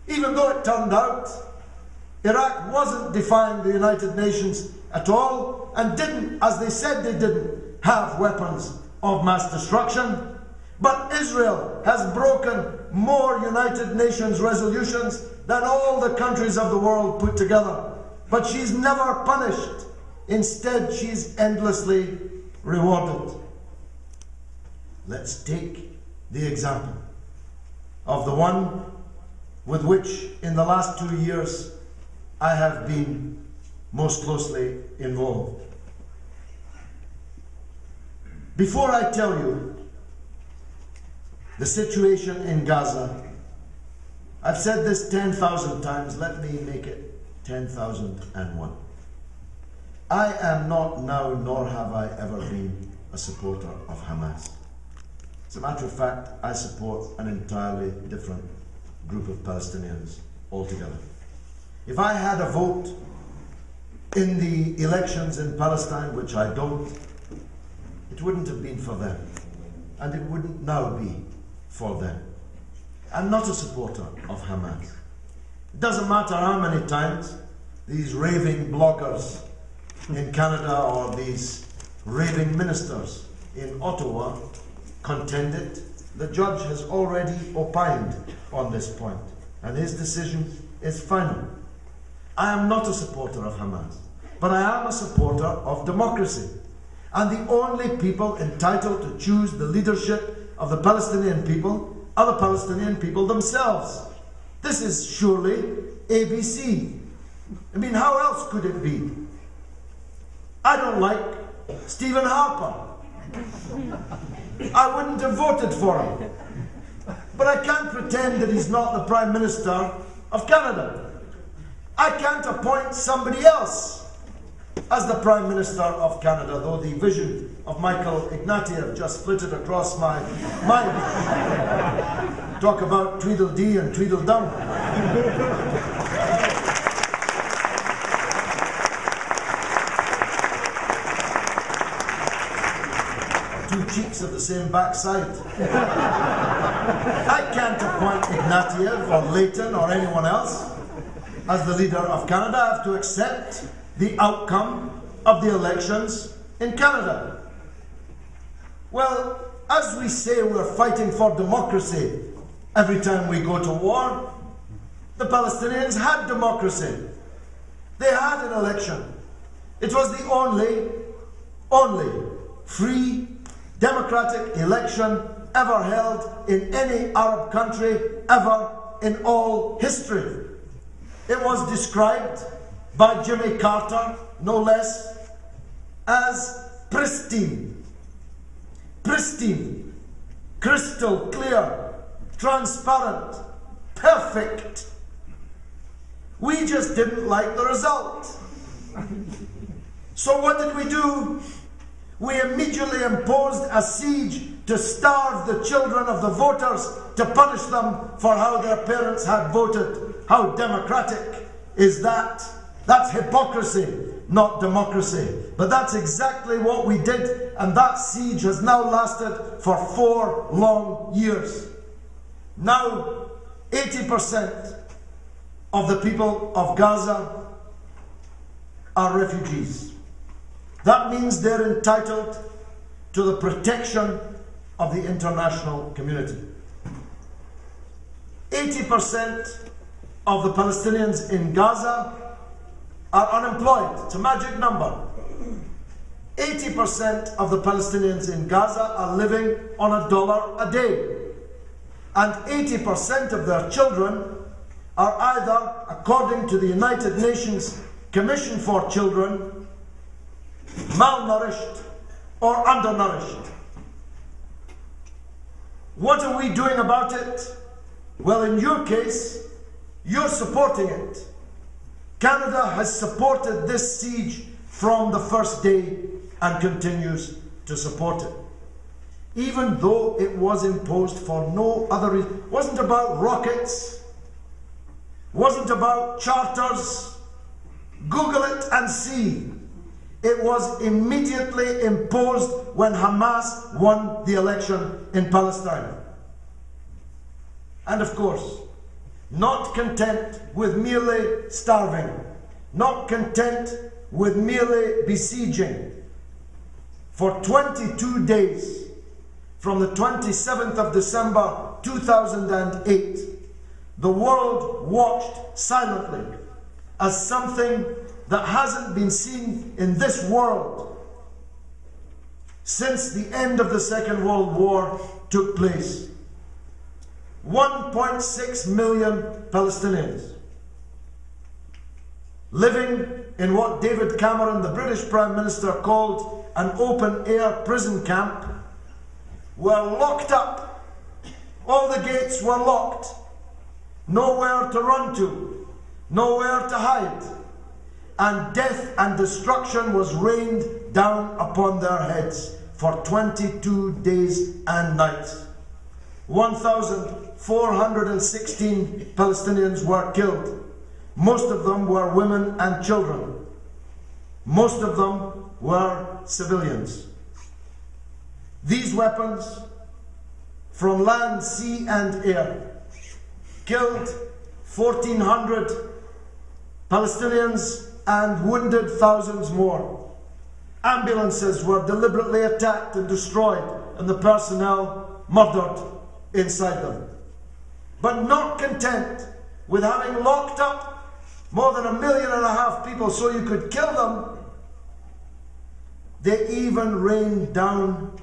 Even though it turned out Iraq wasn't defying the United Nations at all and didn't, as they said they didn't, have weapons of mass destruction. But Israel has broken more United Nations resolutions than all the countries of the world put together. But she's never punished. Instead, she's endlessly rewarded. Let's take the example of the one with which in the last 2 years I have been most closely involved. Before I tell you the situation in Gaza, I've said this 10,000 times, let me make it 10,001. I am not now, nor have I ever been, a supporter of Hamas. As a matter of fact, I support an entirely different group of Palestinians altogether. If I had a vote in the elections in Palestine, which I don't, it wouldn't have been for them, and it wouldn't now be for them. I'm not a supporter of Hamas. It doesn't matter how many times these raving bloggers in Canada or these raving ministers in Ottawa contended. The judge has already opined on this point, and his decision is final. I am not a supporter of Hamas, but I am a supporter of democracy, and the only people entitled to choose the leadership of the Palestinian people are the Palestinian people themselves. This is surely ABC. I mean, how else could it be? I don't like Stephen Harper. I wouldn't have voted for him. But I can't pretend that he's not the Prime Minister of Canada. I can't appoint somebody else as the Prime Minister of Canada, though the vision of Michael Ignatieff just flitted across my mind. Talk about Tweedledee and Tweedledum. Two cheeks of the same backside. I can't appoint Ignatieff or Layton or anyone else as the leader of Canada. I have to accept the outcome of the elections in Canada. Well, as we say we're fighting for democracy every time we go to war, the Palestinians had democracy. They had an election. It was the only free democratic election ever held in any Arab country ever in all history. It was described by Jimmy Carter, no less, as pristine. Pristine, crystal clear, transparent, perfect. We just didn't like the result. So what did we do? We immediately imposed a siege to starve the children of the voters, to punish them for how their parents had voted. How democratic is that? That's hypocrisy, not democracy. But that's exactly what we did, and that siege has now lasted for 4 long years. Now, 80% of the people of Gaza are refugees. That means they're entitled to the protection of the international community. 80% of the Palestinians in Gaza are unemployed. It's a magic number. 80% of the Palestinians in Gaza are living on $1 a day. And 80% of their children are either, according to the United Nations Commission for Children, malnourished or undernourished. What are we doing about it? Well, in your case, you're supporting it. Canada has supported this siege from the first day and continues to support it. Even though it was imposed for no other reason. It wasn't about rockets. It wasn't about charters. Google it and see. It was immediately imposed when Hamas won the election in Palestine. And of course, not content with merely starving, not content with merely besieging, for 22 days, from the 27th of December 2008, the world watched silently as something that hasn't been seen in this world since the end of the Second World War took place. 1.6 million Palestinians living in what David Cameron, the British Prime Minister, called an open-air prison camp, were locked up. All the gates were locked. Nowhere to run to, nowhere to hide. And death and destruction was rained down upon their heads for 22 days and nights. 1,416 Palestinians were killed. Most of them were women and children. Most of them were civilians. These weapons, from land, sea and air, killed 1,400 Palestinians and wounded thousands more. Ambulances were deliberately attacked and destroyed, and the personnel murdered inside them. But not content with having locked up more than 1.5 million people so you could kill them, they even rained down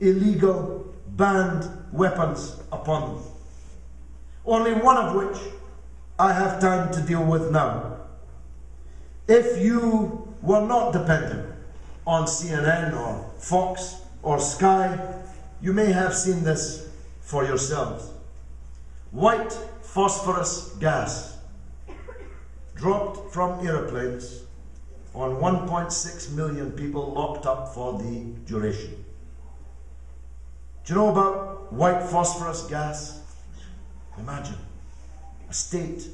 illegal, banned weapons upon them. Only one of which I have time to deal with now. If you were not dependent on CNN or Fox or Sky, you may have seen this for yourselves. White phosphorus gas dropped from aeroplanes on 1.6 million people locked up for the duration. Do you know about white phosphorus gas? Imagine a state,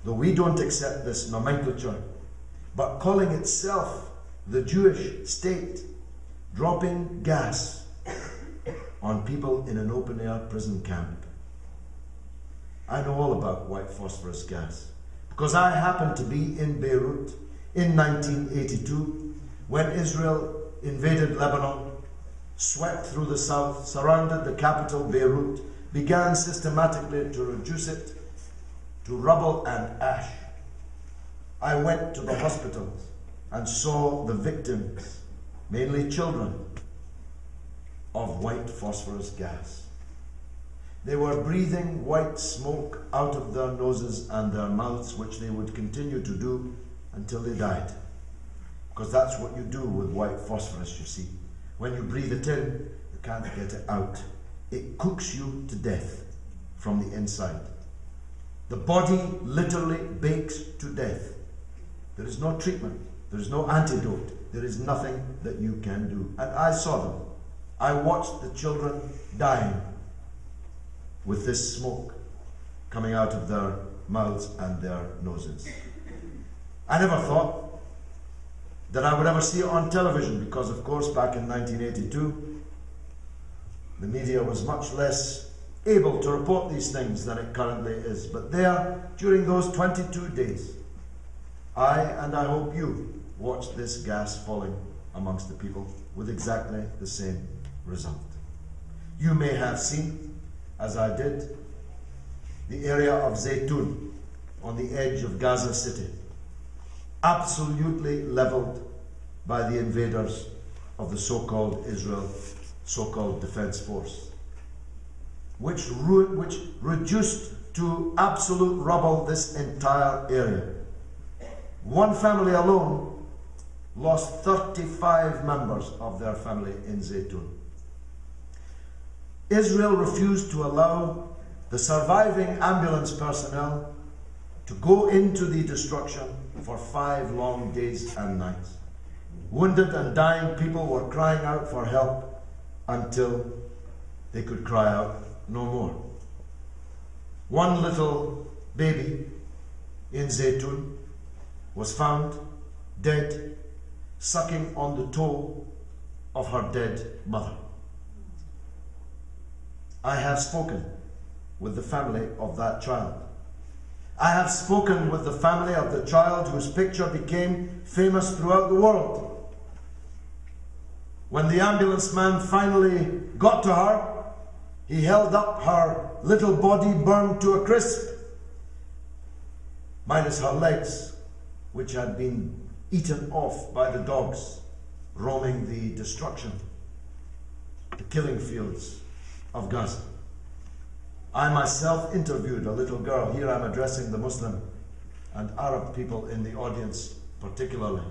though we don't accept this nomenclature, but calling itself the Jewish state, dropping gas on people in an open-air prison camp. I know all about white phosphorus gas because I happened to be in Beirut in 1982 when Israel invaded Lebanon, swept through the south, surrounded the capital Beirut, began systematically to reduce it to rubble and ash. I went to the hospitals and saw the victims, mainly children, of white phosphorus gas. They were breathing white smoke out of their noses and their mouths, which they would continue to do until they died. Because that's what you do with white phosphorus, you see. When you breathe it in, you can't get it out. It cooks you to death from the inside. The body literally bakes to death. There is no treatment. There is no antidote. There is nothing that you can do. And I saw them. I watched the children dying with this smoke coming out of their mouths and their noses. I never thought that I would ever see it on television because, of course, back in 1982, the media was much less able to report these things than it currently is. But there, during those 22 days, and I hope you, watched this gas falling amongst the people with exactly the same result. You may have seen, as I did, the area of Zaytun on the edge of Gaza City, absolutely leveled by the invaders of the so-called Israel, so-called Defense Force, which reduced to absolute rubble this entire area. One family alone lost 35 members of their family in Zaytun. Israel refused to allow the surviving ambulance personnel to go into the destruction for 5 long days and nights. Wounded and dying people were crying out for help until they could cry out no more. One little baby in Zaytun was found dead, sucking on the toe of her dead mother. I have spoken with the family of that child. I have spoken with the family of the child whose picture became famous throughout the world. When the ambulance man finally got to her, he held up her little body burned to a crisp, minus her legs, which had been eaten off by the dogs roaming the destruction, the killing fields of Gaza. I myself interviewed a little girl. Here I'm addressing the Muslim and Arab people in the audience particularly.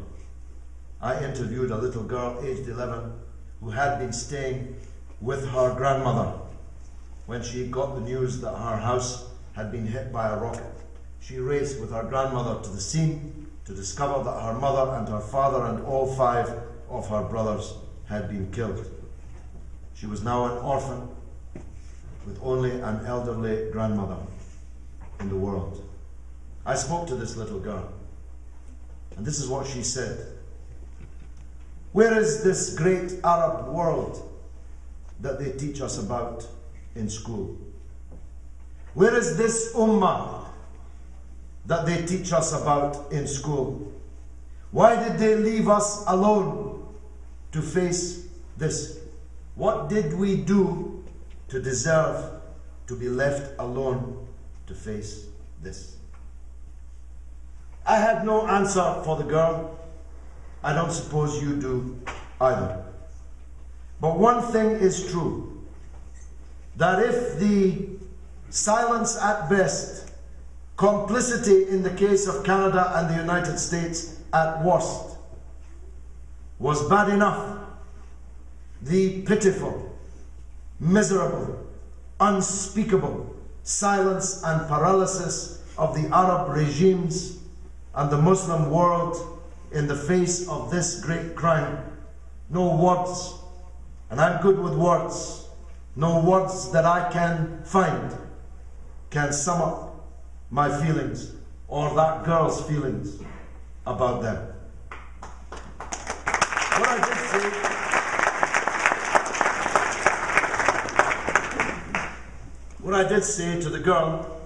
I interviewed a little girl aged 11 who had been staying with her grandmother when she got the news that her house had been hit by a rocket. She raced with her grandmother to the scene to discover that her mother and her father and all 5 of her brothers had been killed. She was now an orphan with only an elderly grandmother in the world. I spoke to this little girl, and this is what she said. Where is this great Arab world that they teach us about in school? Where is this ummah that they teach us about in school? Why did they leave us alone to face this? What did we do to deserve to be left alone to face this? I had no answer for the girl. I don't suppose you do either. But one thing is true, that if the silence at best, complicity in the case of Canada and the United States at worst, was bad enough, the pitiful, miserable, unspeakable silence and paralysis of the Arab regimes and the Muslim world in the face of this great crime. No words, and I'm good with words, no words that I can find can sum up my feelings or that girl's feelings about them. What I did say to the girl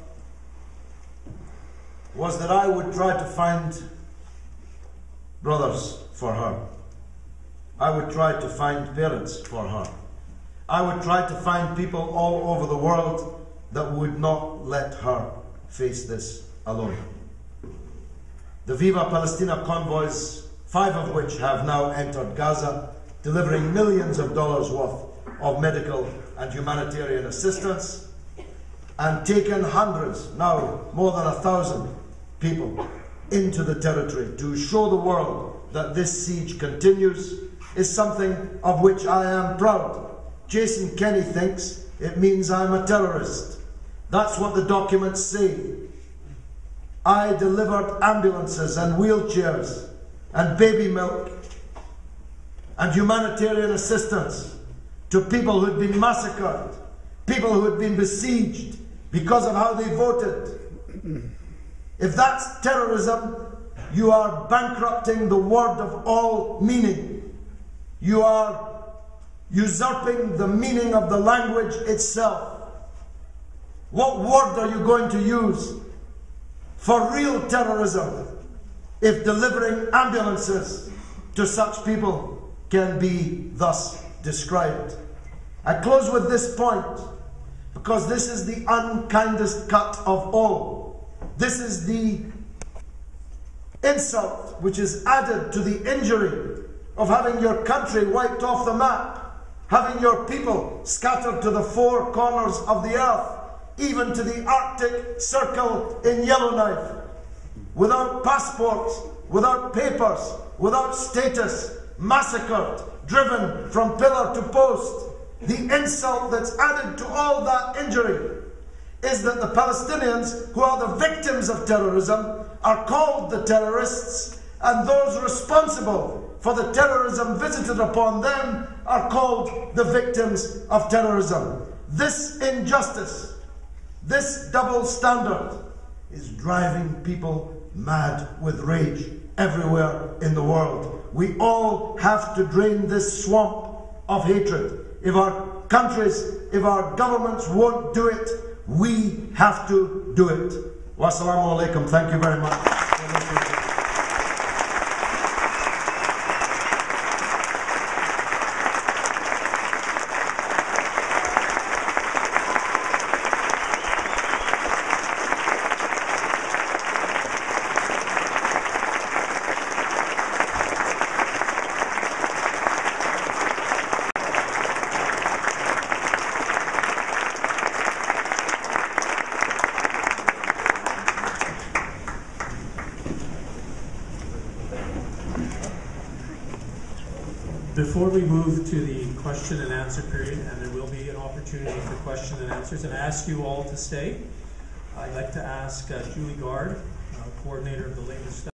was that I would try to find brothers for her. I would try to find parents for her. I would try to find people all over the world that would not let her face this alone. The Viva Palestina convoys, 5 of which have now entered Gaza, delivering millions of dollars worth of medical and humanitarian assistance, and taken hundreds, now more than 1,000 people into the territory to show the world that this siege continues, is something of which I am proud. Jason Kenney thinks it means I'm a terrorist. That's what the documents say. I delivered ambulances and wheelchairs and baby milk and humanitarian assistance to people who had been massacred, people who had been besieged because of how they voted. If that's terrorism, you are bankrupting the word of all meaning. You are usurping the meaning of the language itself. What word are you going to use for real terrorism if delivering ambulances to such people can be thus described? I close with this point because this is the unkindest cut of all. This is the insult which is added to the injury of having your country wiped off the map, having your people scattered to the four corners of the earth, even to the Arctic Circle in Yellowknife, without passports, without papers, without status, massacred, driven from pillar to post. The insult that's added to all that injury is that the Palestinians, who are the victims of terrorism, are called the terrorists, and those responsible for the terrorism visited upon them are called the victims of terrorism. This injustice, this double standard, is driving people mad with rage everywhere in the world. We all have to drain this swamp of hatred. If our countries, if our governments won't do it, we have to do it. Wassalamu alaikum. Thank you very much. Before we move to the question and answer period, and there will be an opportunity for question and answers, and I ask you all to stay, I'd like to ask Julie Gard, coordinator of the latest